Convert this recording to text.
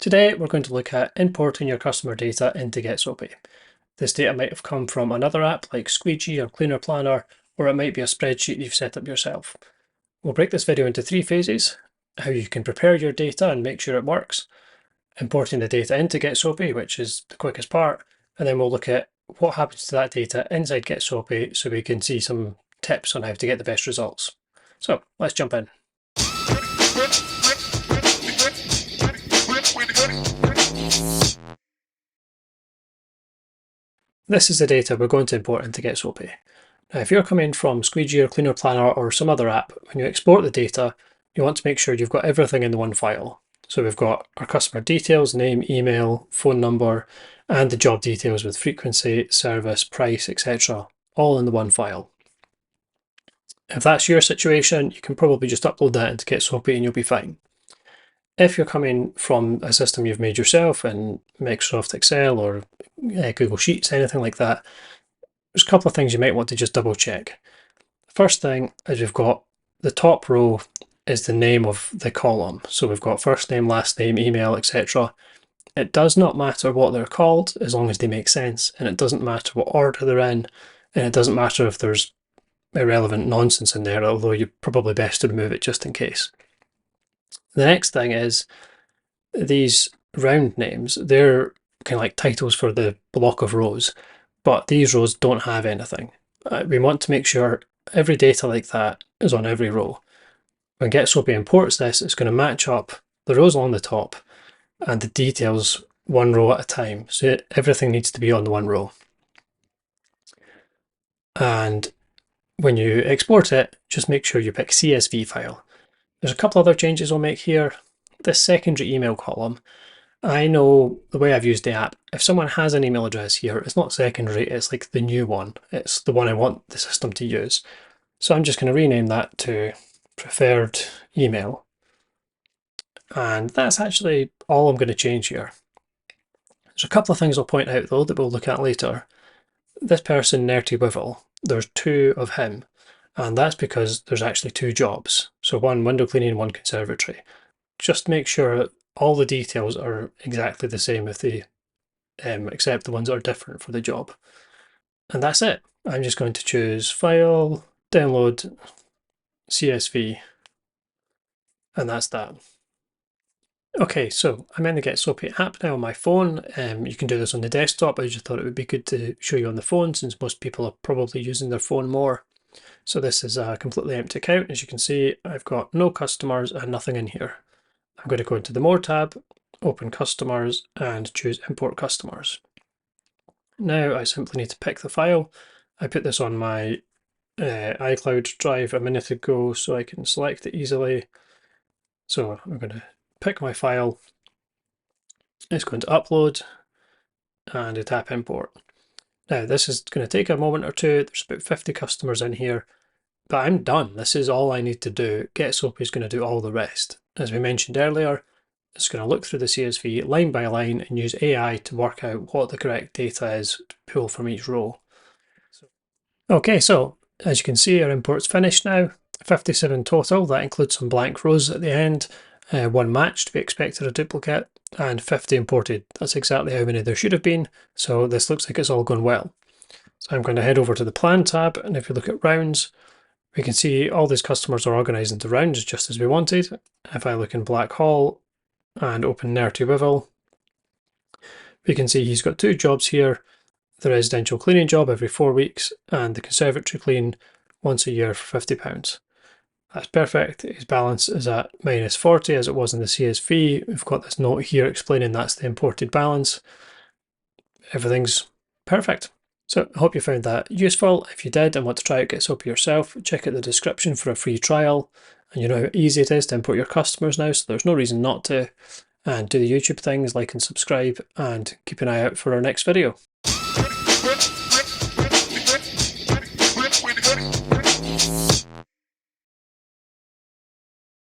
Today we're going to look at importing your customer data into getSoapy. This data might have come from another app like Squeegee or Cleaner Planner, or it might be a spreadsheet you've set up yourself. We'll break this video into three phases: how you can prepare your data and make sure it works, importing the data into getSoapy, which is the quickest part, and then we'll look at what happens to that data inside getSoapy so we can see some tips on how to get the best results. So let's jump in. This is the data we're going to import into getSoapy. Now, if you're coming from Squeegee or Cleaner Planner or some other app, when you export the data, you want to make sure you've got everything in the one file. So we've got our customer details, name, email, phone number, and the job details with frequency, service, price, etc., all in the one file. If that's your situation, you can probably just upload that into getSoapy and you'll be fine. If you're coming from a system you've made yourself in Microsoft Excel or Google Sheets, anything like that, there's a couple of things you might want to just double check. First thing is we've got the top row is the name of the column. So we've got first name, last name, email, etc. It does not matter what they're called as long as they make sense, and it doesn't matter what order they're in, and it doesn't matter if there's irrelevant nonsense in there, although you're probably best to remove it just in case. The next thing is these round names. They're kind of like titles for the block of rows, but these rows don't have anything. We want to make sure every data like that is on every row. When getSoapy imports this, it's going to match up the rows along the top and the details one row at a time. So everything needs to be on the one row. And when you export it, just make sure you pick CSV file. There's a couple other changes we'll make here. This secondary email column, I know the way I've used the app, if someone has an email address here, it's not secondary, it's like the new one. It's the one I want the system to use. So I'm just going to rename that to preferred email. And that's actually all I'm going to change here. There's a couple of things I'll point out though that we'll look at later. This person, Nerty Wivel, there's two of him. And that's because there's actually two jobs. So one window cleaning, one conservatory. Just make sure all the details are exactly the same if they except the ones that are different for the job. And that's it. I'm just going to choose File, Download, CSV, and that's that. Okay, so I'm in the getSoapy app now on my phone. You can do this on the desktop. I just thought it would be good to show you on the phone since most people are probably using their phone more. So this is a completely empty account. As you can see, I've got no customers and nothing in here. I'm going to go into the More tab, open Customers, and choose Import Customers. Now I simply need to pick the file. I put this on my iCloud drive a minute ago so I can select it easily. So I'm going to pick my file. It's going to upload and I tap Import. Now this is going to take a moment or two. There's about 50 customers in here, but I'm done. This is all I need to do. getSoapy is going to do all the rest. As we mentioned earlier, it's going to look through the CSV line by line and use AI to work out what the correct data is to pull from each row. Okay, so as you can see, our import's finished now. 57 total. That includes some blank rows at the end. One matched, we expected a duplicate, and 50 imported. That's exactly how many there should have been. So this looks like it's all gone well. So I'm going to head over to the Plan tab, and if you look at rounds, we can see all these customers are organised into rounds just as we wanted. If I look in Black Hall and open Nerty Wivel, we can see he's got two jobs here. The residential cleaning job every 4 weeks and the conservatory clean once a year for £50. That's perfect. His balance is at -40 as it was in the CSV. We've got this note here explaining that's the imported balance. Everything's perfect. So I hope you found that useful. If you did and want to try out getSoapy yourself, check out the description for a free trial. And you know how easy it is to import your customers now, so there's no reason not to. And do the YouTube things, like and subscribe, and keep an eye out for our next video.